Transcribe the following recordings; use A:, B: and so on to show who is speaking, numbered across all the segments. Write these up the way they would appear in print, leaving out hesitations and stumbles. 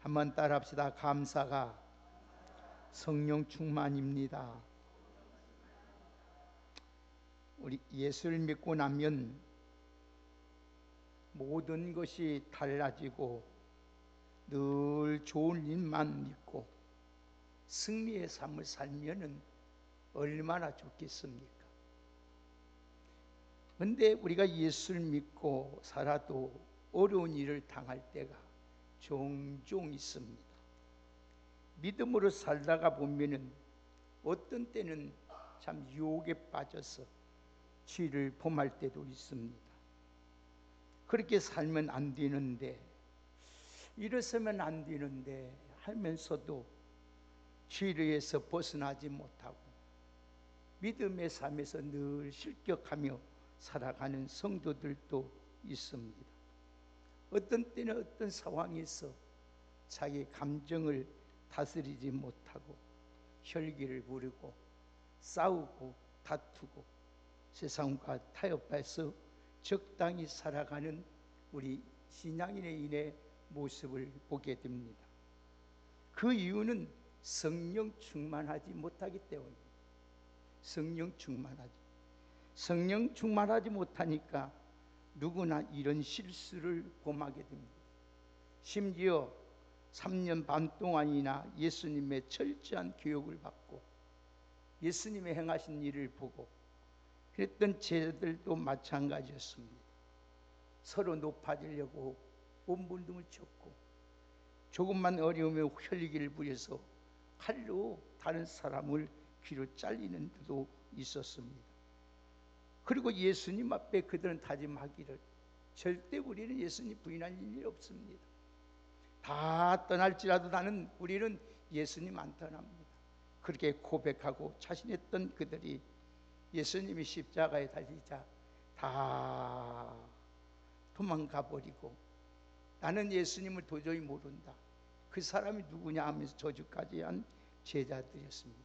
A: 한번 따라합시다. 감사가 성령 충만입니다. 우리 예수를 믿고 나면 모든 것이 달라지고 늘 좋은 일만 있고 승리의 삶을 살면은 얼마나 좋겠습니까? 그런데 우리가 예수를 믿고 살아도 어려운 일을 당할 때가 종종 있습니다. 믿음으로 살다가 보면은 어떤 때는 참 유혹에 빠져서 죄를 범할 때도 있습니다. 그렇게 살면 안 되는데, 이래서면 안 되는데 하면서도 죄에서 벗어나지 못하고 믿음의 삶에서 늘 실격하며 살아가는 성도들도 있습니다. 어떤 때는 어떤 상황에서 자기 감정을 다스리지 못하고 혈기를 부리고 싸우고 다투고 세상과 타협해서 적당히 살아가는 우리 신앙인의 모습을 보게 됩니다. 그 이유는 성령 충만하지 못하기 때문입니다. 성령 충만하지 못하니까 누구나 이런 실수를 범하게 됩니다. 심지어 3년 반 동안이나 예수님의 철저한 교육을 받고 예수님의 행하신 일을 보고 그랬던 제자들도 마찬가지였습니다. 서로 높아지려고 온분둥을 쳤고 조금만 어려우면 혈기를 부려서 칼로 다른 사람을 귀로 잘리는 데도 있었습니다. 그리고 예수님 앞에 그들은 다짐하기를 절대 우리는 예수님 부인할 일이 없습니다. 다 떠날지라도 우리는 예수님 안 떠납니다. 그렇게 고백하고 자신했던 그들이 예수님이 십자가에 달리자 다 도망가 버리고 나는 예수님을 도저히 모른다. 그 사람이 누구냐 하면서 저주까지 한 제자들이었습니다.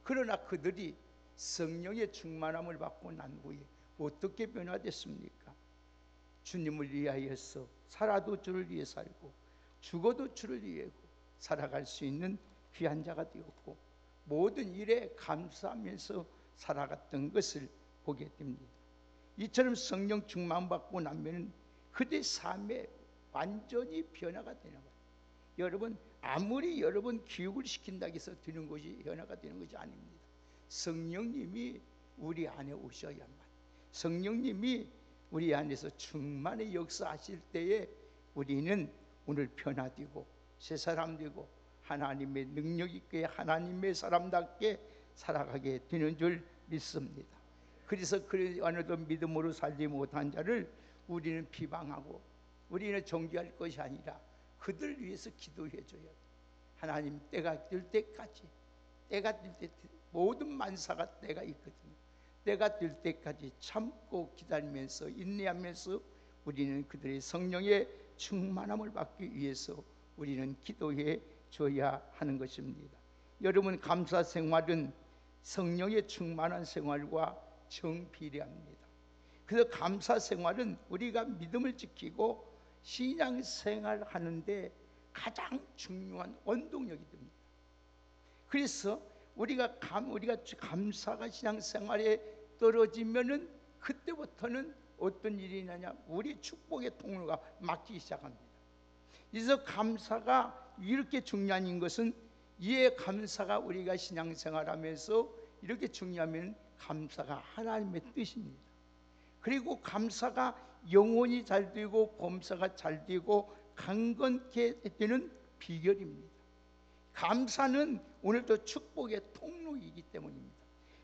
A: 그러나 그들이 성령의 충만함을 받고 난 후에 어떻게 변화됐습니까? 주님을 위하여서 살아도 주를 위해 살고 죽어도 주를 위해 살아갈 수 있는 귀한 자가 되었고 모든 일에 감사하면서 살아갔던 것을 보게 됩니다. 이처럼 성령 충만 받고 나면 그들의 삶에 완전히 변화가 되는 거예요. 여러분, 아무리 여러분 교육을 시킨다고 해서 되는 것이 변화가 되는 것이 아닙니다. 성령님이 우리 안에 오셔야만, 성령님이 우리 안에서 충만히 역사하실 때에 우리는 오늘 변화되고 새 사람 되고 하나님의 능력 있게 하나님의 사람답게 살아가게 되는 줄 믿습니다. 그래서 그 안에도 믿음으로 살지 못한 자를 우리는 비방하고 우리는 정죄할 것이 아니라 그들 위해서 기도해 줘야 돼. 하나님 때가 될 때까지, 때가 될 때 모든 만사가 때가 있거든요. 때가 될 때까지 참고 기다리면서 인내하면서 우리는 그들의 성령의 충만함을 받기 위해서 우리는 기도해 줘야 하는 것입니다. 여러분, 감사 생활은 성령의 충만한 생활과 정비례합니다. 그래서 감사 생활은 우리가 믿음을 지키고 신앙 생활 하는데 가장 중요한 원동력이 됩니다. 그래서 우리가 감사가 신앙 생활에 떨어지면은 그때부터는 어떤 일이 나냐, 우리 축복의 통로가 막히기 시작합니다. 그래서 감사가 이렇게 중요한 것은 이에 감사가 우리가 신앙생활하면서 이렇게 중요하면 감사가 하나님의 뜻입니다. 그리고 감사가 영혼이 잘 되고 범사가 잘 되고 강건케 되는 비결입니다. 감사는 오늘도 축복의 통로이기 때문입니다.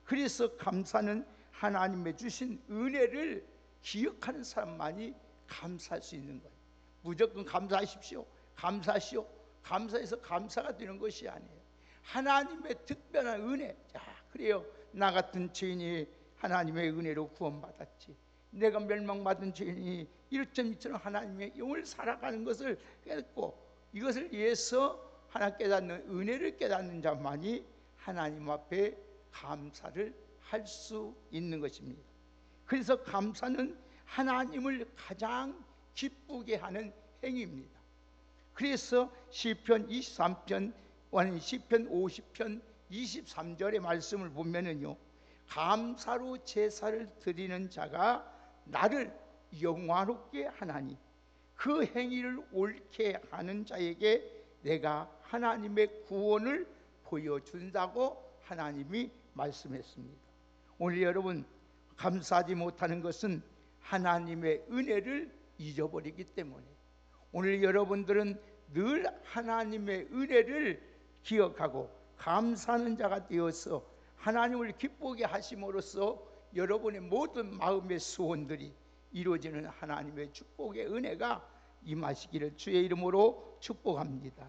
A: 그래서 감사는 하나님의 주신 은혜를 기억하는 사람만이 감사할 수 있는 거예요. 무조건 감사하십시오, 감사하시오, 감사해서 감사가 되는 것이 아니에요. 하나님의 특별한 은혜. 자, 그래요. 나 같은 죄인이 하나님의 은혜로 구원받았지. 내가 멸망받은 죄인이 이처럼 하나님의 영을 살아가는 것을 깨닫고 이것을 위해서 하나 깨닫는 은혜를 깨닫는 자만이 하나님 앞에 감사를 할 수 있는 것입니다. 그래서 감사는 하나님을 가장 기쁘게 하는 행위입니다. 그래서 시편 23편, 시편 50편 23절의 말씀을 보면은요, 감사로 제사를 드리는 자가 나를 영화롭게 하나니 그 행위를 옳게 하는 자에게 내가 하나님의 구원을 보여준다고 하나님이 말씀했습니다. 오늘 여러분, 감사하지 못하는 것은 하나님의 은혜를 잊어버리기 때문에, 오늘 여러분들은 늘 하나님의 은혜를 기억하고 감사하는 자가 되어서 하나님을 기쁘게 하심으로써 여러분의 모든 마음의 소원들이 이루어지는 하나님의 축복의 은혜가 임하시기를 주의 이름으로 축복합니다.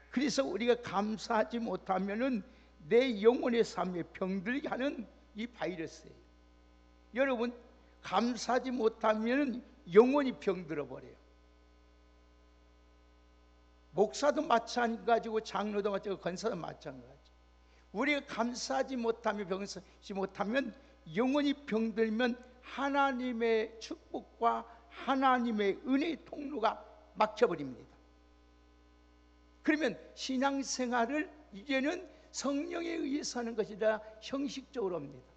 A: 그래서 우리가 감사하지 못하면은 내 영혼의 삶에 병들게 하는 이 바이러스예요. 여러분, 감사하지 못하면 영혼이 병들어 버려요. 목사도 마찬가지고 장로도 마찬가지고 권사도 마찬가지. 우리가 감사하지 못하며 병사지 못하면 영혼이 병들면 하나님의 축복과 하나님의 은혜의 통로가 막혀버립니다. 그러면 신앙생활을 이제는 성령에 의해서 하는 것이 아니라 형식적으로 합니다.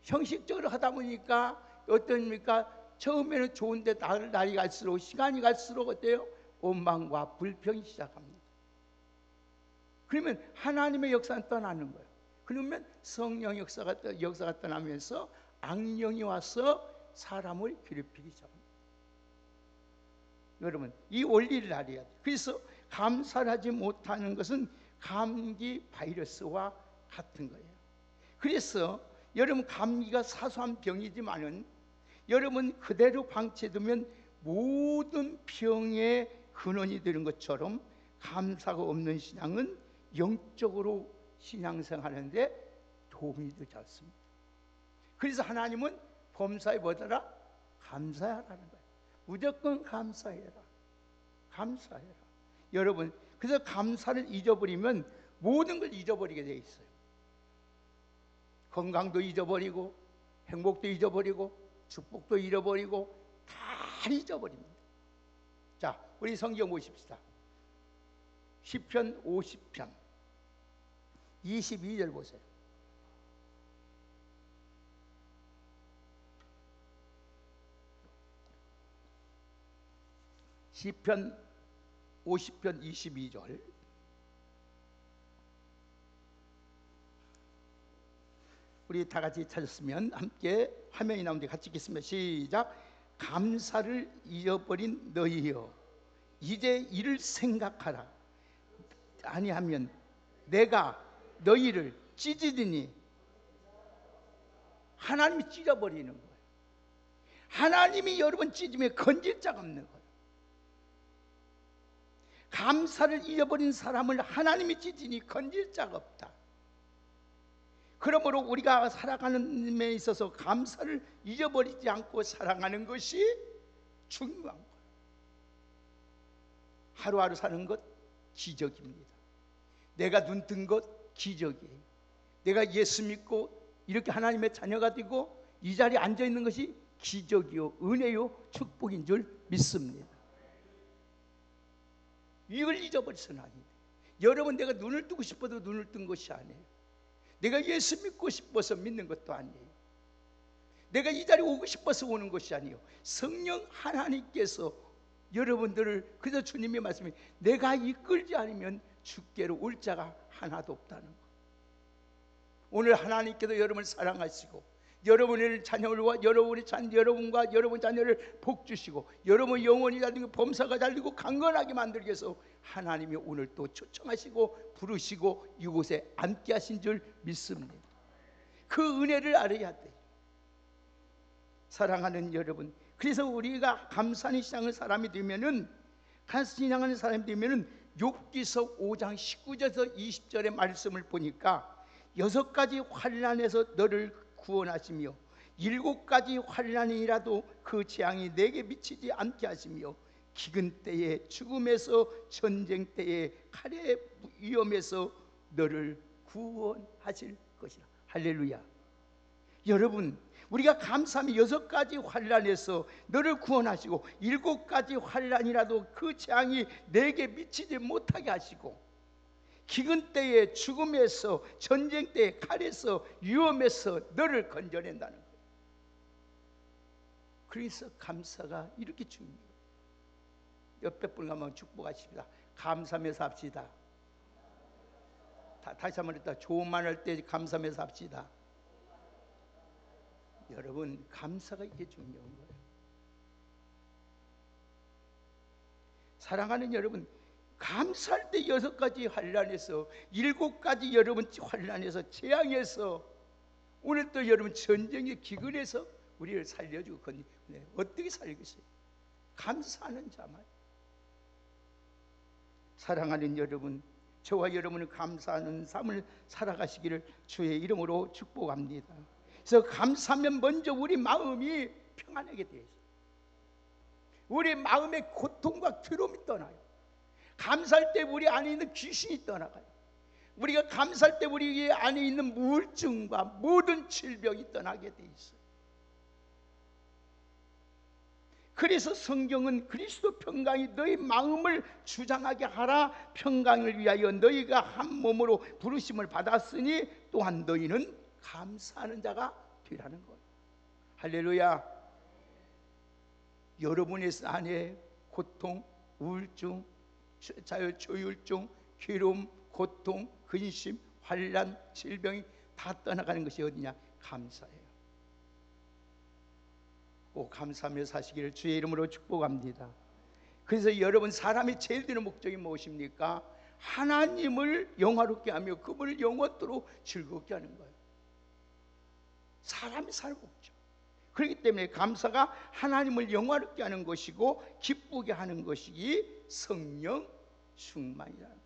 A: 형식적으로 하다 보니까 어떻습니까? 처음에는 좋은데 날이 갈수록, 시간이 갈수록 어때요? 원망과 불평이 시작합니다. 그러면 하나님의 역사는 떠나는 거예요. 그러면 성령 역사가 떠나면서 악령이 와서 사람을 괴롭히기 시작합니다. 여러분, 이 원리를 알아야 돼요. 그래서 감사를 하지 못하는 것은 감기 바이러스와 같은 거예요. 그래서 여러분, 감기가 사소한 병이지만은 여러분 그대로 방치해두면 모든 병의 근원이 되는 것처럼 감사가 없는 신앙은 영적으로 신앙생활하는데 도움이 되지 않습니다. 그래서 하나님은 범사에 뭐더라? 감사하라는 거예요. 무조건 감사해라. 감사해라. 여러분, 그래서 감사를 잊어버리면 모든 걸 잊어버리게 돼 있어요. 건강도 잊어버리고, 행복도 잊어버리고, 축복도 잃어버리고, 다 잊어버립니다. 자, 우리 성경 보십시다. 시편 50편 22절 보세요. 시편 50편 22절. 우리 다 같이 찾았으면 함께 화면이 나오는데 같이 읽겠습니다. 시작. 감사를 잊어버린 너희여, 이제 이를 생각하라. 아니하면 내가 너희를 찢으리니. 하나님이 찢어버리는 거예요. 하나님이 여러분 찢으면 건질 자가 없는 거예요. 감사를 잊어버린 사람을 하나님이 찢으니 건질 자가 없다. 그러므로 우리가 살아가는 데 있어서 감사를 잊어버리지 않고 살아가는 것이 중요한 거예요. 하루하루 사는 것 기적입니다. 내가 눈 뜬 것 기적이에요. 내가 예수 믿고 이렇게 하나님의 자녀가 되고 이 자리에 앉아 있는 것이 기적이요, 은혜요, 축복인 줄 믿습니다. 이걸 잊어버려서는 안 돼요. 여러분, 내가 눈을 뜨고 싶어도 눈을 뜬 것이 아니에요. 내가 예수 믿고 싶어서 믿는 것도 아니에요. 내가 이 자리에 오고 싶어서 오는 것이 아니에요. 성령 하나님께서 여러분들을, 그래서 주님이 말씀해, 내가 이끌지 않으면 주께로 올 자가 하나도 없다는 거. 오늘 하나님께서 여러분을 사랑하시고 여러분의 자녀와 여러분과 여러분 자녀를 복 주시고 여러분 영혼이 잘 되고 범사가 잘 되고 강건하게 만들기 위해서 하나님이 오늘 또 초청하시고 부르시고 이곳에 앉게 하신 줄 믿습니다. 그 은혜를 알아야 돼요. 사랑하는 여러분, 그래서 우리가 감사하는 신앙의 사람이 되면은, 신앙하는 사람이 되면은 욥기서 5장 19절에서 20절의 말씀을 보니까 6가지 환난에서 너를 구원하시며 7가지 환난이라도 그 재앙이 내게 미치지 않게 하시며 기근 때에, 죽음에서, 전쟁 때에, 칼의 위험에서 너를 구원하실 것이라. 할렐루야. 여러분, 우리가 감사하며 6가지 환난에서 너를 구원하시고 7가지 환난이라도 그 재앙이 내게 미치지 못하게 하시고 기근 때에 죽음에서 전쟁 때에 칼에서 위험에서 너를 건져낸다는 거예요. 그래서 감사가 이렇게 중요해요. 옆에 분 한번 축복하십니다. 감사하며 삽시다. 다시 한번 했다. 좋은 말 할 때 감사하며 삽시다. 여러분, 감사가 이게 중요한 거예요. 사랑하는 여러분, 감사할 때 6가지 환난에서 7가지 여러분 환난에서 재앙에서 오늘 또 여러분 전쟁의 기근에서 우리를 살려주고 어떻게 살겠어요? 감사하는 자만. 사랑하는 여러분, 저와 여러분은 감사하는 삶을 살아가시기를 주의 이름으로 축복합니다. 그래서 감사하면 먼저 우리 마음이 평안하게 되어 있어요. 우리 마음의 고통과 괴로움이 떠나요. 감사할 때 우리 안에 있는 귀신이 떠나가요. 우리가 감사할 때 우리 안에 있는 우울증과 모든 질병이 떠나게 되어 있어요. 그래서 성경은 그리스도 평강이 너희 마음을 주장하게 하라. 평강을 위하여 너희가 한 몸으로 부르심을 받았으니 또한 너희는 감사하는 자가 되라는 거예요. 할렐루야. 여러분의 안에 고통, 우울증, 조울증, 괴로움, 고통, 근심, 환난, 질병이 다 떠나가는 것이 어디냐? 감사예요. 꼭 감사하며 사시기를 주의 이름으로 축복합니다. 그래서 여러분, 사람이 제일 되는 목적이 무엇입니까? 하나님을 영화롭게 하며 그분을 영원토록 즐겁게 하는 거예요. 사람이 살 목적. 그렇기 때문에 감사가 하나님을 영화롭게 하는 것이고 기쁘게 하는 것이 성령 충만이라는 거예요.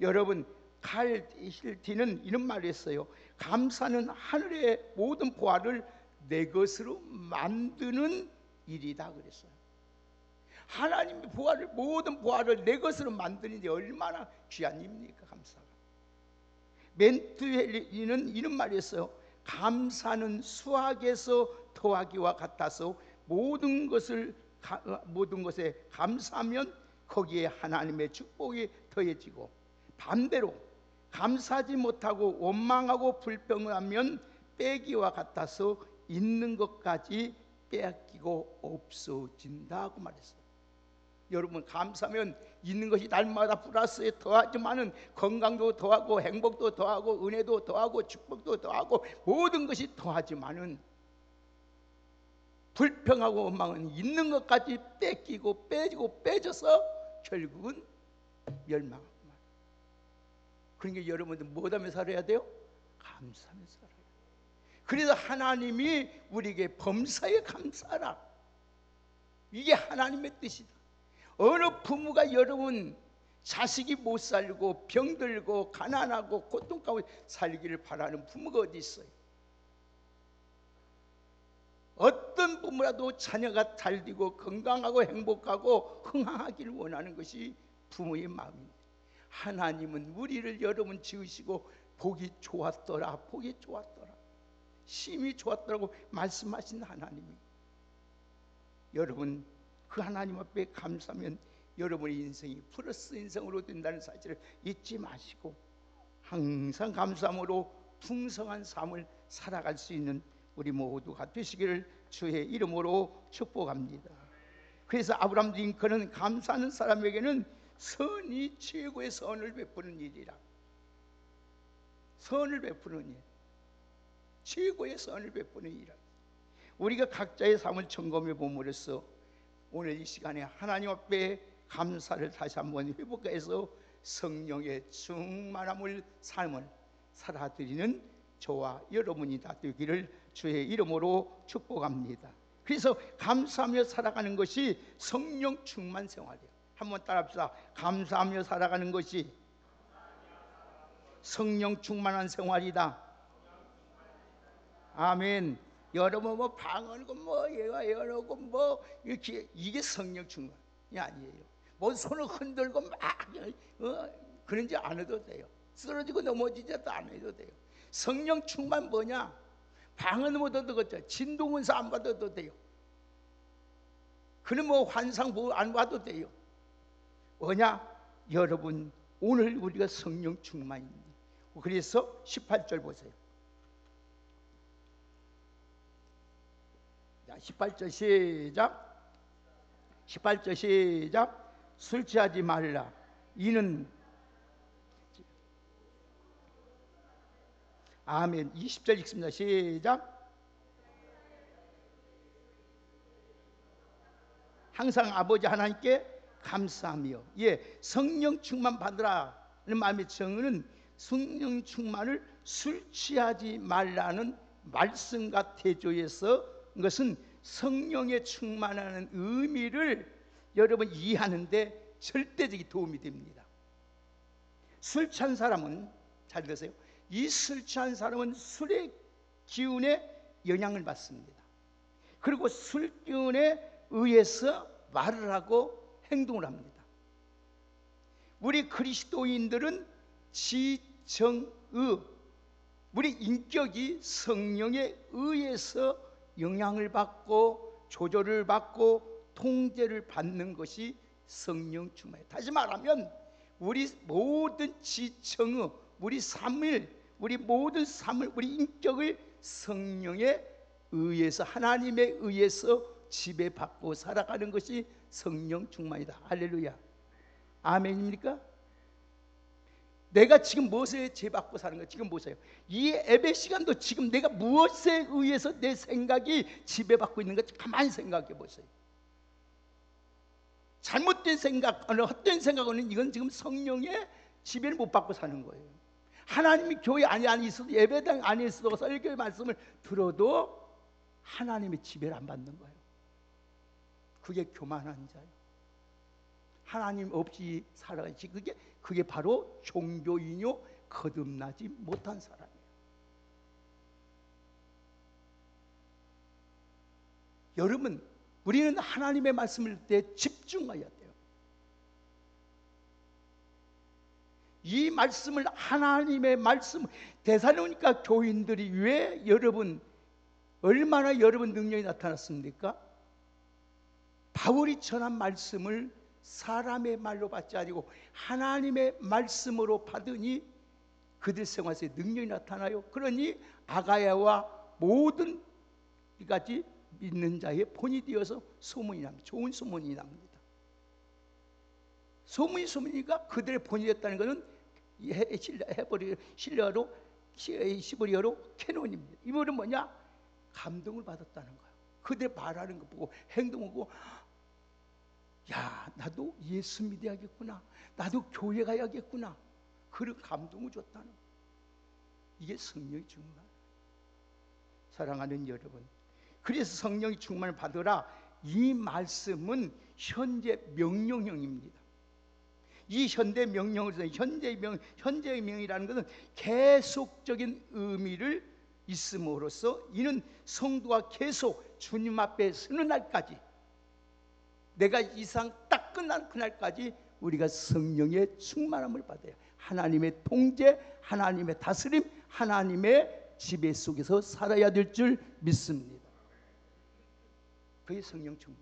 A: 여러분, 칼 힐티는 이런 말을 했어요. 감사는 하늘의 모든 보화를 내 것으로 만드는 일이다 그랬어요. 하나님의 보화를, 모든 보화를 내 것으로 만드는 게 얼마나 귀한 일입니까? 감사가. 멘투헬리는 이런 말을 했어요. 감사는 수학에서 더하기와 같아서 모든 것에 감사하면 거기에 하나님의 축복이 더해지고, 반대로 감사하지 못하고 원망하고 불평하면 빼기와 같아서 있는 것까지 빼앗기고 없어진다고 말했어요. 여러분, 감사하면 있는 것이 날마다 플러스에 더하지만은 건강도 더하고 행복도 더하고 은혜도 더하고 축복도 더하고 모든 것이 더하지만은 불평하고 원망은 있는 것까지 뺏기고 빼지고 빼져서 결국은 멸망하고 말이에요. 그러니까 여러분들 뭐하며 살아야 돼요? 감사하며 살아야 돼요. 그래서 하나님이 우리에게 범사에 감사하라. 이게 하나님의 뜻이다. 어느 부모가 여러분 자식이 못 살고 병들고 가난하고 고통 가운데 살기를 바라는 부모가 어디 있어요? 어떤 부모라도 자녀가 잘 되고 건강하고 행복하고 흥황하기를 원하는 것이 부모의 마음입니다. 하나님은 우리를 여러분 지으시고 복이 좋았더라, 복이 좋았더라, 심히 좋았더라고 말씀하신 하나님이, 여러분 그 하나님 앞에 감사하면 여러분의 인생이 플러스 인생으로 된다는 사실을 잊지 마시고 항상 감사함으로 풍성한 삶을 살아갈 수 있는 우리 모두가 되시기를 주의 이름으로 축복합니다. 그래서 아브라함 링컨은 감사하는 사람에게는 선이 최고의 선을 베푸는 일이라. 선을 베푸는 일, 최고의 선을 베푸는 일이라. 우리가 각자의 삶을 점검해 봄으로써 오늘 이 시간에 하나님 앞에 감사를 다시 한번 회복해서 성령의 충만함을 삶을 살아드리는 저와 여러분이 다 되기를 주의 이름으로 축복합니다. 그래서 감사하며 살아가는 것이 성령 충만 생활이에요. 한번 따라합시다. 감사하며 살아가는 것이 성령 충만한 생활이다. 아멘. 여러분 뭐 방언이고 뭐 여러고 뭐 이렇게 이게 성령 충만이 아니에요. 뭐 손을 흔들고 막 그런지 안 해도 돼요. 쓰러지고 넘어지지도 안 해도 돼요. 성령 충만 뭐냐? 방언 못 얻어도 진동은사 안 받아도 돼요. 그는 뭐 환상 안 봐도 돼요. 뭐냐? 여러분, 오늘 우리가 성령 충만입니다. 그래서 18절 보세요. 자, 18절 시작. 18절 시작. 술 취하지 말라. 이는 아멘. 20절 읽습니다. 시작. 항상 아버지 하나님께 감사하며. 예, 성령 충만 받으라는 마음의 정의는 성령 충만을 술 취하지 말라는 말씀과 대조해서 이것은 성령에 충만하는 의미를 여러분 이해하는데 절대적인 도움이 됩니다. 술 취한 사람은, 잘 들으세요, 이 술 취한 사람은 술의 기운에 영향을 받습니다. 그리고 술 기운에 의해서 말을 하고 행동을 합니다. 우리 그리스도인들은 지정의, 우리 인격이 성령에 의해서 영향을 받고 조절을 받고 통제를 받는 것이 성령 충만이에요. 다시 말하면 우리 모든 지정의, 우리 삶을, 우리 모든 삶을, 우리 인격을 성령에 의해서, 하나님에 의해서 지배받고 살아가는 것이 성령 충만이다. 할렐루야. 아멘입니까? 내가 지금 무엇에 지배받고 사는 거예요? 지금 보세요. 이 예배 시간도 지금 내가 무엇에 의해서 내 생각이 지배받고 있는 가 가만히 생각해 보세요. 잘못된 생각, 헛된 생각은 이건 지금 성령의 지배를 못 받고 사는 거예요. 하나님이 교회 안에 있어도, 예배당 안에 있어도, 설교의 말씀을 들어도 하나님의 지배를 안 받는 거예요. 그게 교만한 자예요. 하나님 없이 살아가지. 그게 바로 종교인요, 거듭나지 못한 사람이에요. 여러분, 우리는 하나님의 말씀을 때 집중해야 돼요. 이 말씀을, 하나님의 말씀, 데살로니가 교인들이 왜 여러분, 얼마나 여러분 능력이 나타났습니까? 바울이 전한 말씀을 사람의 말로 받지 아니고 하나님의 말씀으로 받으니 그들 생활에서 능력이 나타나요. 그러니 아가야와 모든 이같이 믿는 자의 본이 되어서 소문이 납니다. 좋은 소문이 납니다. 소문이니까 그들의 본이 됐다는 것은 시브리어로 캐논입니다. 이 말은 뭐냐? 감동을 받았다는 거예요. 그들 말하는 거 보고 행동을 보고, 야, 나도 예수 믿어야겠구나, 나도 교회 가야겠구나, 그런 감동을 줬다는 거예요. 이게 성령의 충만. 사랑하는 여러분, 그래서 성령의 충만을 받으라, 이 말씀은 현재 명령형입니다. 이 현대 명령을, 현재의 명이라는 것은 계속적인 의미를 있음으로써 이는 성도가 계속 주님 앞에 서는 날까지, 내가 이상 딱 끝난 그날까지 우리가 성령의 충만함을 받아야, 하나님의 통제, 하나님의 다스림, 하나님의 지배 속에서 살아야 될 줄 믿습니다. 그게 성령 충만.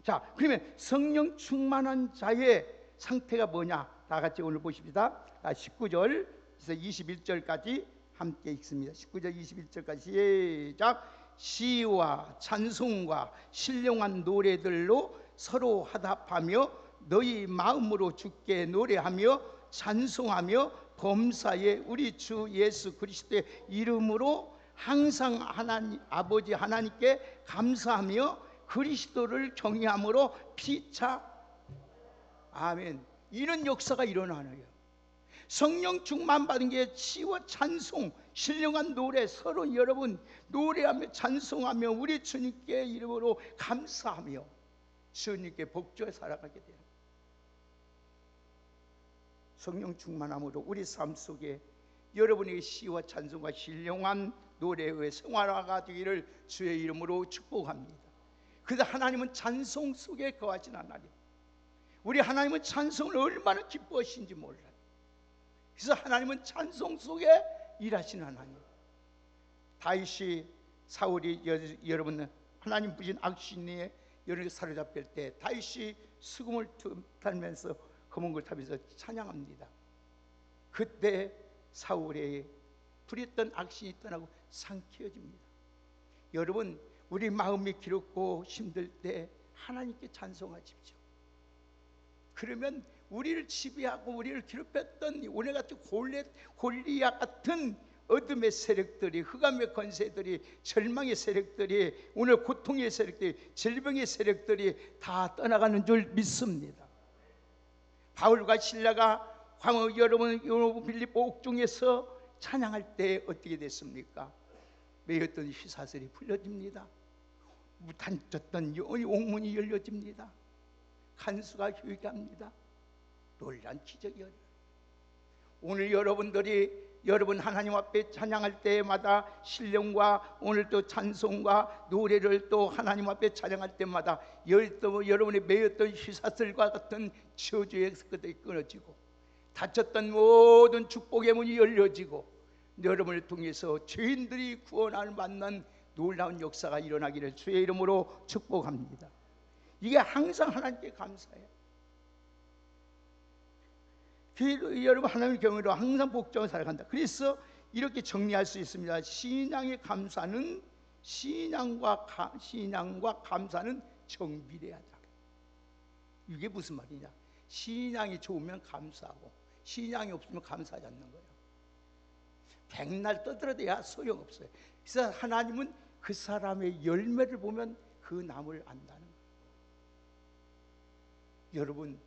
A: 자, 그러면 성령 충만한 자의 상태가 뭐냐? 다 같이 오늘 보십시다. 19절에서 21절까지 함께 읽습니다. 19절 21절까지 시작. 시와 찬송과 신령한 노래들로 서로 화답하며 너희 마음으로 주께 노래하며 찬송하며 범사에 우리 주 예수 그리스도의 이름으로 항상 하나님 아버지 하나님께 감사하며 그리스도를 경외함으로 피차. 아멘. 이런 역사가 일어나네요. 성령 충만 받은 게 시와 찬송, 신령한 노래, 서로 여러분 노래하며 찬송하며 우리 주님께 이름으로 감사하며 주님께 복주에 살아가게 돼요. 성령 충만함으로 우리 삶 속에 여러분의 시와 찬송과 신령한 노래의 생활화가 되기를 주의 이름으로 축복합니다. 그래서 하나님은 찬송 속에 거하진 않나니, 우리 하나님은 찬송을 얼마나 기뻐하시는지 몰라요. 그래서 하나님은 찬송 속에 일하시는 하나님. 다윗이 사울이 여러분 하나님 부신 악신에 여러분 사로잡힐 때 다윗이 수금을 타면서 검은 걸 타면서 찬양합니다. 그때 사울의 부렸던 악신이 떠나고 상쾌해집니다. 여러분, 우리 마음이 기롭고 힘들 때 하나님께 찬송하십시오. 그러면 우리를 지배하고 우리를 괴롭혔던 오늘 같은 골리앗 같은 어둠의 세력들이, 흑암의 권세들이, 절망의 세력들이, 오늘 고통의 세력들이, 질병의 세력들이 다 떠나가는 줄 믿습니다. 바울과 실라가 여러분 빌립보 옥중에서 찬양할 때 어떻게 됐습니까? 매였던 휘사슬이 풀려집니다. 닫혔던 옥문이 열려집니다. 간수가 회개합니다. 놀란 기적이에요. 오늘 여러분 하나님 앞에 찬양할 때마다 신령과 오늘 또 찬송과 노래를 또 하나님 앞에 찬양할 때마다 여러분의 매였던 휘사슬과 같은 저주의 것들이 끊어지고 닫혔던 모든 축복의 문이 열려지고 여러분을 통해서 죄인들이 구원을 받는 놀라운 역사가 일어나기를 주의 이름으로 축복합니다. 이게 항상 하나님께 감사해요. 여러분 하나님의 경우로 항상 복종을 살아간다. 그래서 이렇게 정리할 수 있습니다. 신앙의 감사는 신앙과 감사는 정비례하다. 이게 무슨 말이냐? 신앙이 좋으면 감사하고 신앙이 없으면 감사하지 않는 거예요. 백날 떠들어대야 소용없어요. 그래서 하나님은 그 사람의 열매를 보면 그 나무를 안다는 거예요. 여러분,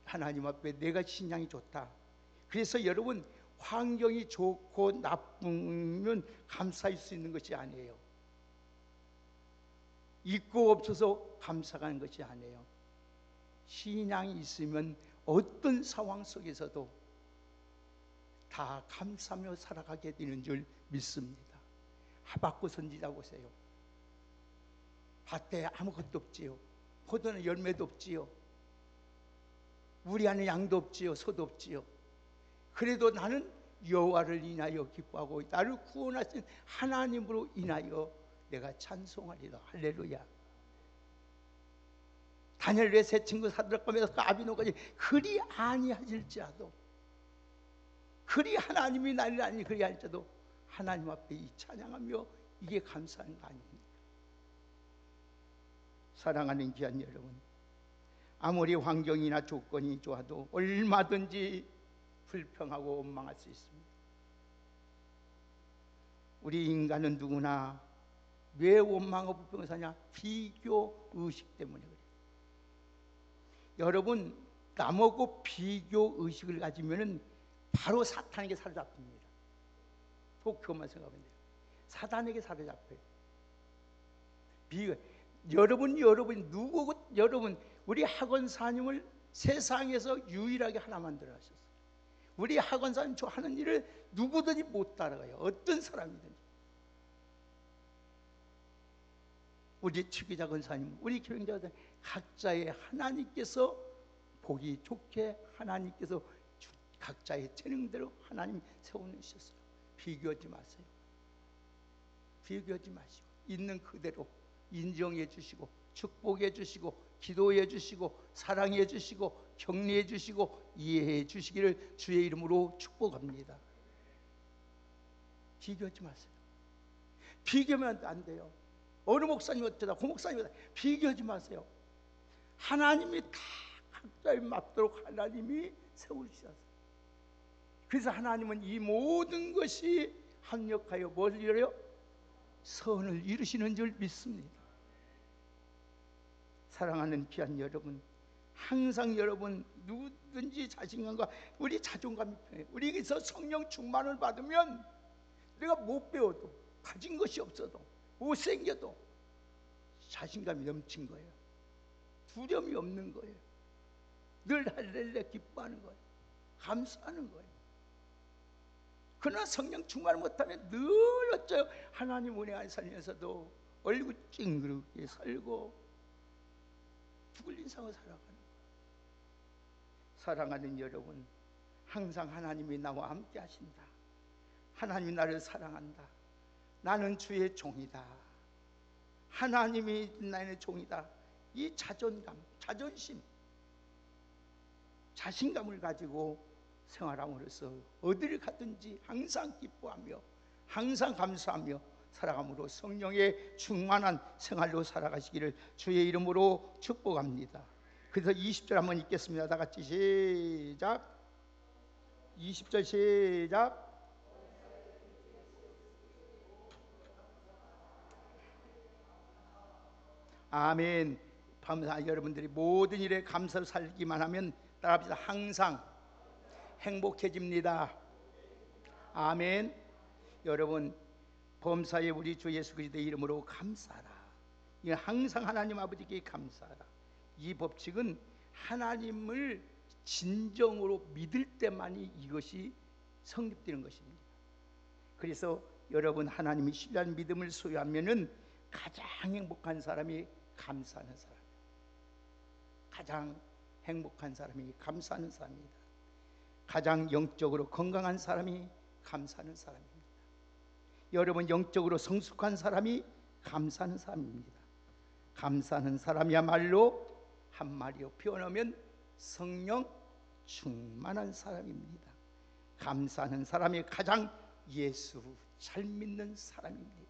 A: 하나님 앞에 내가 신앙이 좋다. 그래서 여러분 환경이 좋고 나쁘면 감사할 수 있는 것이 아니에요. 있고 없어서 감사하는 것이 아니에요. 신앙이 있으면 어떤 상황 속에서도 다 감사하며 살아가게 되는 줄 믿습니다. 하박국 선지자 보세요. 밭에 아무것도 없지요. 포도는 열매도 없지요. 우리 안에 양도 없지요. 소도 없지요. 그래도 나는 여호와를 인하여 기뻐하고 나를 구원하신 하나님으로 인하여 내가 찬송하리라. 할렐루야. 다니엘의 세 친구 사드락과 아비노까지 그리 아니하실지라도, 그리 하나님이 나를 아니 그리 할지라도 하나님 앞에 이 찬양하며 이게 감사한 거 아닙니까? 사랑하는 귀한 여러분, 아무리 환경이나 조건이 좋아도 얼마든지 불평하고 원망할 수 있습니다. 우리 인간은 누구나 왜 원망하고 불평을 사냐? 비교 의식 때문에 그래요. 여러분, 남하고 비교 의식을 가지면은 바로 사탄에게 사로잡힙니다. 꼭 그것만 생각하면 돼요. 사탄에게 사로잡혀요. 여러분 우리 학원사님을 세상에서 유일하게 하나 만들어 하셨어요. 우리 학원사님 저 하는 일을 누구든지 못 따라가요. 어떤 사람이든지. 우리 최기자 권사님, 우리 교행자들 각자의 하나님께서 보기 좋게 하나님께서 각자의 재능대로 하나님 세워놓으셨어요. 비교하지 마세요. 비교하지 마시고 있는 그대로 인정해 주시고 축복해 주시고 기도해 주시고 사랑해 주시고 격려해 주시고 이해해 주시기를 주의 이름으로 축복합니다. 비교하지 마세요. 비교하면 안 돼요. 어느 목사님 어쩌다 그 목사님 어쩌다 비교하지 마세요. 하나님이 다 각자에 맞도록 하나님이 세우셨어요. 그래서 하나님은 이 모든 것이 합력하여 뭘 이루어요? 선을 이루시는 줄 믿습니다. 사랑하는 귀한 여러분, 항상 여러분 누구든지 자신감과 우리 자존감이 편해요. 우리에게서 성령 충만을 받으면 내가 못 배워도 가진 것이 없어도 못생겨도 자신감이 넘친 거예요. 두려움이 없는 거예요. 늘 할렐루야 기뻐하는 거예요. 감사하는 거예요. 그러나 성령 충만을 못하면 늘 어쩌요? 하나님 은혜 안에 살면서도 얼굴 찡그렇게 살고 죽을 인상을 살아가는 거예요. 사랑하는 여러분, 항상 하나님이 나와 함께 하신다. 하나님이 나를 사랑한다. 나는 주의 종이다. 하나님이 나의 종이다. 이 자존감, 자존심, 자신감을 가지고 생활함으로써 어디를 가든지 항상 기뻐하며 항상 감사하며 살아감으로 성령의 충만한 생활로 살아가시기를 주의 이름으로 축복합니다. 그래서 20절 한번 읽겠습니다. 다 같이 시작. 20절 시작. 아멘. 여러분들이 모든 일에 감사로 살기만 하면 따라합시다. 항상 행복해집니다. 아멘. 여러분, 범사에 우리 주 예수 그리스도의 이름으로 감사하라. 이건 항상 하나님 아버지께 감사하라. 이 법칙은 하나님을 진정으로 믿을 때만이 이것이 성립되는 것입니다. 그래서 여러분, 하나님이 신뢰하는 믿음을 소유하면은 가장 행복한 사람이 감사하는 사람이에요. 가장 행복한 사람이 감사하는 사람입니다. 가장 영적으로 건강한 사람이 감사하는 사람입니다. 여러분, 영적으로 성숙한 사람이 감사하는 사람입니다. 감사하는 사람이야말로 한마디로 표현하면 성령 충만한 사람입니다. 감사하는 사람이 가장 예수 잘 믿는 사람입니다.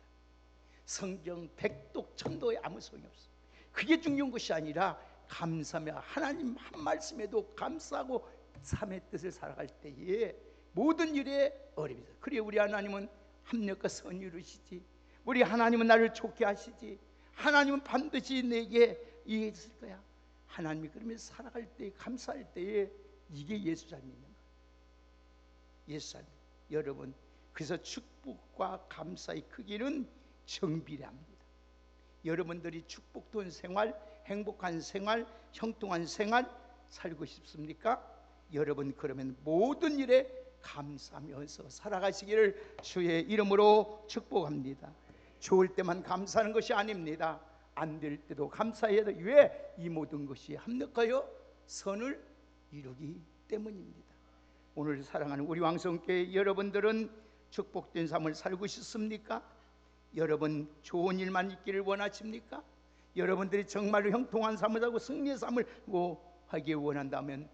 A: 성경 백독 천도에 아무 소용이 없어요. 그게 중요한 것이 아니라 감사하며 하나님 한 말씀에도 감사하고 삶의 뜻을 살아갈 때에 모든 일에 어려움이. 그래 우리 하나님은 합력과 선이루시지. 우리 하나님은 나를 좋게 하시지. 하나님은 반드시 내게 이해 있을 거야. 하나님이 그러면서 살아갈 때, 감사할 때에 이게 예수 잘 믿는 거예요. 예수 잘 믿는 거예요. 여러분, 그래서 축복과 감사의 크기는 정비례합니다. 여러분들이 축복된 생활, 행복한 생활, 형통한 생활 살고 싶습니까? 여러분, 그러면 모든 일에 감사하면서 살아가시기를 주의 이름으로 축복합니다. 좋을 때만 감사하는 것이 아닙니다. 안 될 때도 감사해야 돼. 왜? 이 모든 것이 합력하여 선을 이루기 때문입니다. 오늘 사랑하는 우리 왕성교회 여러분들은 축복된 삶을 살고 싶습니까? 여러분, 좋은 일만 있기를 원하십니까? 여러분들이 정말로 형통한 삶을 하고 승리의 삶을 하기 원한다면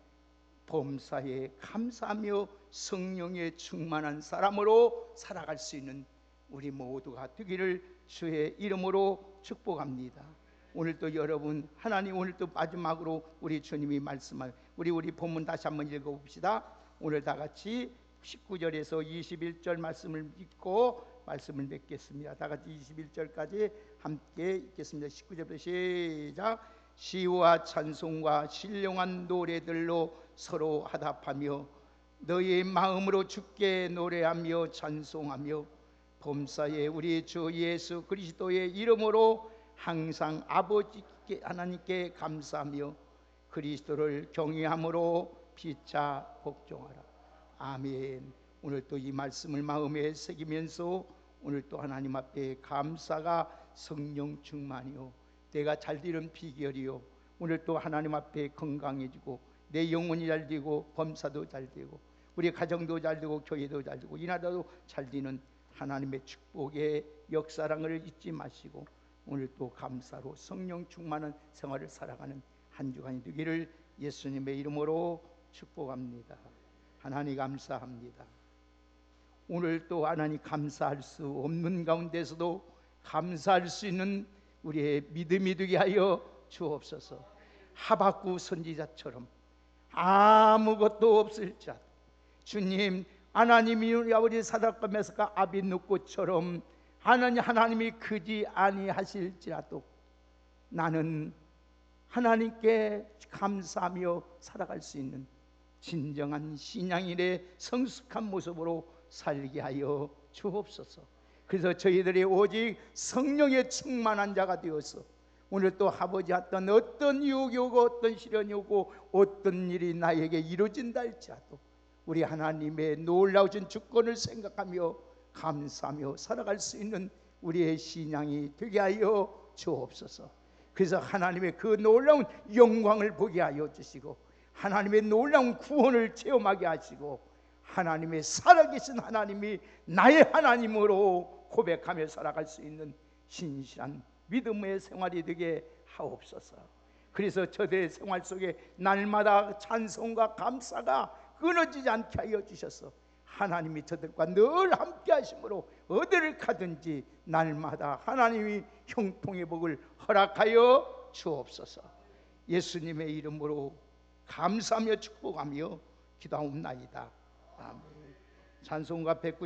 A: 범사에 감사하며 성령의 충만한 사람으로 살아갈 수 있는 우리 모두가 되기를 주의 이름으로 축복합니다. 오늘도 여러분, 하나님 오늘도 마지막으로 우리 주님이 말씀할 우리 본문 다시 한번 읽어봅시다. 오늘 다 같이 19절에서 21절 말씀을 읽고 말씀을 맺겠습니다. 다 같이 21절까지 함께 읽겠습니다. 19절부터 시작. 시와 찬송과 신령한 노래들로 서로 화답하며 너희의 마음으로 주께 노래하며 찬송하며 범사에 우리 주 예수 그리스도의 이름으로 항상 아버지께 하나님께 감사하며 그리스도를 경외함으로 피차 복종하라. 아멘. 오늘 또 이 말씀을 마음에 새기면서 오늘 또 하나님 앞에 감사가 성령 충만이요 내가 잘 되는 비결이요 오늘 또 하나님 앞에 건강해지고 내 영혼이 잘 되고 범사도 잘 되고 우리 가정도 잘 되고 교회도 잘 되고 이 나라도 잘 되는 하나님의 축복의 역사랑을 잊지 마시고 오늘 또 감사로 성령 충만한 생활을 살아가는 한 주간이 되기를 예수님의 이름으로 축복합니다. 하나님 감사합니다. 오늘 또 하나님 감사할 수 없는 가운데서도 감사할 수 있는 우리의 믿음이 되게 하여 주옵소서. 하박국 선지자처럼 아무것도 없을지라도 주님 하나님이 우리 아버지 사닥과 메사가 아비누고처럼 하나님이 그지 아니하실지라도 나는 하나님께 감사하며 살아갈 수 있는 진정한 신앙인의 성숙한 모습으로 살게 하여 주옵소서. 그래서 저희들이 오직 성령의 충만한 자가 되어서 오늘 또 아버지 어떤 유혹이 오고 어떤 시련이 오고 어떤 일이 나에게 이루어진다 할지라도 우리 하나님의 놀라우신 주권을 생각하며 감사하며 살아갈 수 있는 우리의 신앙이 되게 하여 주옵소서. 그래서 하나님의 그 놀라운 영광을 보게 하여 주시고 하나님의 놀라운 구원을 체험하게 하시고 하나님의 살아계신 하나님이 나의 하나님으로 고백하며 살아갈 수 있는 신실한 믿음의 생활이 되게 하옵소서. 그래서 저들의 생활 속에 날마다 찬송과 감사가 끊어지지 않게 하여 주셔서 하나님이 저들과 늘 함께 하심으로 어디를 가든지 날마다 하나님이 형통의 복을 허락하여 주옵소서. 예수님의 이름으로 감사하며 축복하며 기도하옵나이다. 아멘. 찬송가 190